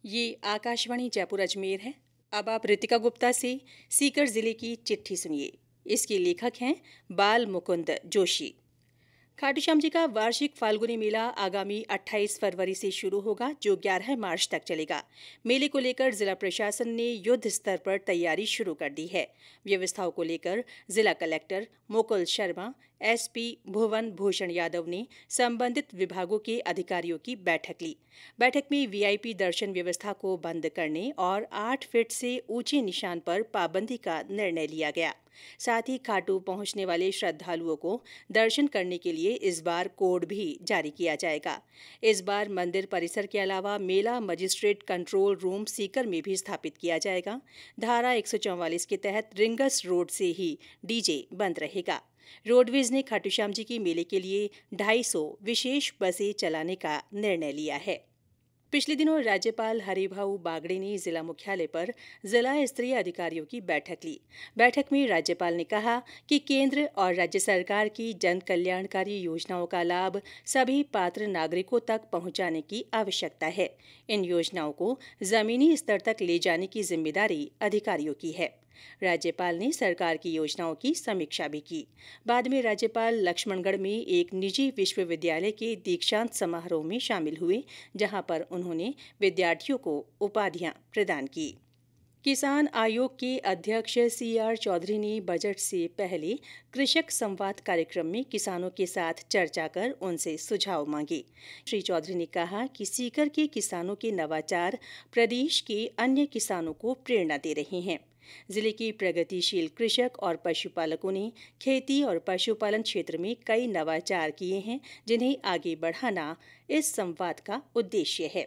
ये आकाशवाणी जयपुर अजमेर है। अब आप रितिका गुप्ता से सीकर जिले की चिट्ठी सुनिए। इसके लेखक हैं बाल मुकुंद जोशी। खाटू श्याम जी का वार्षिक फाल्गुनी मेला आगामी 28 फरवरी से शुरू होगा, जो 11 मार्च तक चलेगा। मेले को लेकर जिला प्रशासन ने युद्ध स्तर पर तैयारी शुरू कर दी है। व्यवस्थाओं को लेकर जिला कलेक्टर मुकुल शर्मा, एसपी भुवन भूषण यादव ने संबंधित विभागों के अधिकारियों की बैठक ली। बैठक में वीआईपी दर्शन व्यवस्था को बंद करने और 8 फीट से ऊंचे निशान पर पाबंदी का निर्णय लिया गया। साथ ही खाटू पहुंचने वाले श्रद्धालुओं को दर्शन करने के लिए इस बार कोड भी जारी किया जाएगा। इस बार मंदिर परिसर के अलावा मेला मजिस्ट्रेट कंट्रोल रूम सीकर में भी स्थापित किया जाएगा। धारा 144 के तहत रिंगस रोड से ही डीजे बंद रहेगा। रोडवेज ने खाटू श्याम जी के मेले के लिए 250 विशेष बसें चलाने का निर्णय लिया है। पिछले दिनों राज्यपाल हरिभाऊ बागड़े ने जिला मुख्यालय पर जिला स्तरीय अधिकारियों की बैठक ली। बैठक में राज्यपाल ने कहा कि केंद्र और राज्य सरकार की जन कल्याणकारी योजनाओं का लाभ सभी पात्र नागरिकों तक पहुंचाने की आवश्यकता है। इन योजनाओं को जमीनी स्तर तक ले जाने की जिम्मेदारी अधिकारियों की है। राज्यपाल ने सरकार की योजनाओं की समीक्षा भी की। बाद में राज्यपाल लक्ष्मणगढ़ में एक निजी विश्वविद्यालय के दीक्षांत समारोह में शामिल हुए, जहां पर उन्होंने विद्यार्थियों को उपाधियां प्रदान की। किसान आयोग के अध्यक्ष सीआर चौधरी ने बजट से पहले कृषक संवाद कार्यक्रम में किसानों के साथ चर्चा कर उनसे सुझाव मांगे। श्री चौधरी ने कहा कि सीकर के किसानों के नवाचार प्रदेश के अन्य किसानों को प्रेरणा दे रहे हैं। जिले के प्रगतिशील कृषक और पशुपालकों ने खेती और पशुपालन क्षेत्र में कई नवाचार किए हैं, जिन्हें आगे बढ़ाना इस संवाद का उद्देश्य है।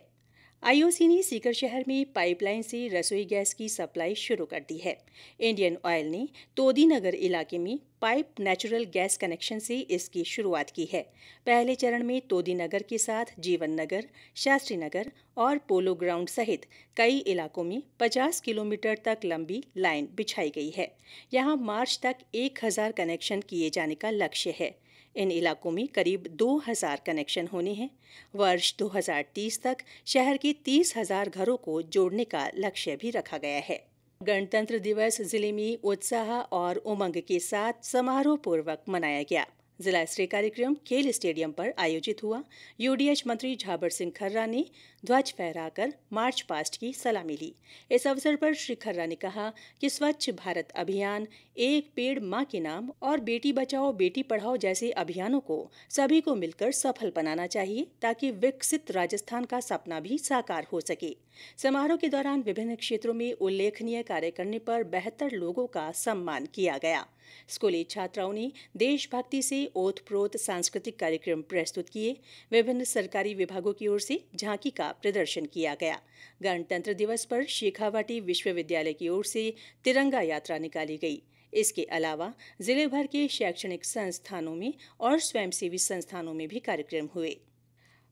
आईओसी ने सीकर शहर में पाइपलाइन से रसोई गैस की सप्लाई शुरू कर दी है। इंडियन ऑयल ने तोदी नगर इलाके में पाइप नेचुरल गैस कनेक्शन से इसकी शुरुआत की है। पहले चरण में तोदी नगर के साथ जीवन नगर, शास्त्री नगर और पोलो ग्राउंड सहित कई इलाकों में 50 किलोमीटर तक लंबी लाइन बिछाई गई है। यहां मार्च तक 1000 कनेक्शन किए जाने का लक्ष्य है। इन इलाकों में करीब 2000 कनेक्शन होने हैं। वर्ष 2030 तक शहर के 30,000 घरों को जोड़ने का लक्ष्य भी रखा गया है। गणतंत्र दिवस जिले में उत्साह और उमंग के साथ समारोह पूर्वक मनाया गया। जिला स्तरीय कार्यक्रम खेल स्टेडियम पर आयोजित हुआ। यूडीएच मंत्री झाबर सिंह खर्रा ने ध्वज फहराकर मार्च पास्ट की सलामी ली। इस अवसर पर श्री खर्रा ने कहा कि स्वच्छ भारत अभियान, एक पेड़ मां के नाम और बेटी बचाओ बेटी पढ़ाओ जैसे अभियानों को सभी को मिलकर सफल बनाना चाहिए, ताकि विकसित राजस्थान का सपना भी साकार हो सके। समारोह के दौरान विभिन्न क्षेत्रों में उल्लेखनीय कार्य करने पर 72 लोगों का सम्मान किया गया। स्कूली छात्राओं ने देशभक्ति से ओतप्रोत सांस्कृतिक कार्यक्रम प्रस्तुत किए। विभिन्न सरकारी विभागों की ओर से झांकी का प्रदर्शन किया गया। गणतंत्र दिवस पर शेखावाटी विश्वविद्यालय की ओर से तिरंगा यात्रा निकाली गई। इसके अलावा जिले भर के शैक्षणिक संस्थानों में और स्वयंसेवी संस्थानों में भी कार्यक्रम हुए।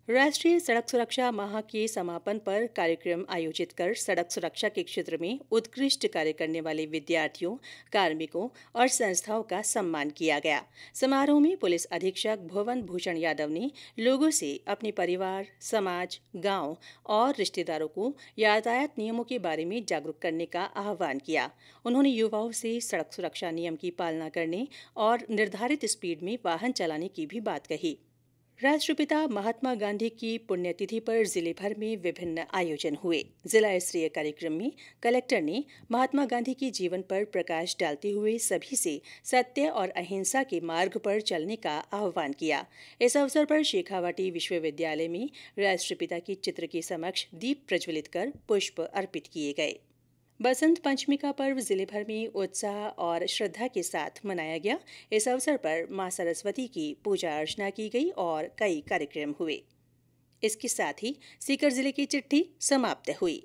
राष्ट्रीय सड़क सुरक्षा माह के समापन पर कार्यक्रम आयोजित कर सड़क सुरक्षा के क्षेत्र में उत्कृष्ट कार्य करने वाले विद्यार्थियों, कार्मिकों और संस्थाओं का सम्मान किया गया। समारोह में पुलिस अधीक्षक भुवन भूषण यादव ने लोगों से अपने परिवार, समाज, गांव और रिश्तेदारों को यातायात नियमों के बारे में जागरूक करने का आह्वान किया। उन्होंने युवाओं से सड़क सुरक्षा नियम की पालना करने और निर्धारित स्पीड में वाहन चलाने की भी बात कही। राष्ट्रपिता महात्मा गांधी की पुण्यतिथि पर जिले भर में विभिन्न आयोजन हुए। जिला स्तरीय कार्यक्रम में कलेक्टर ने महात्मा गांधी के जीवन पर प्रकाश डालते हुए सभी से सत्य और अहिंसा के मार्ग पर चलने का आह्वान किया। इस अवसर पर शेखावाटी विश्वविद्यालय में राष्ट्रपिता के चित्र के समक्ष दीप प्रज्वलित कर पुष्प अर्पित किए गए। बसंत पंचमी का पर्व जिले भर में उत्साह और श्रद्धा के साथ मनाया गया। इस अवसर पर मां सरस्वती की पूजा अर्चना की गई और कई कार्यक्रम हुए। इसके साथ ही सीकर जिले की चिट्ठी समाप्त हुई।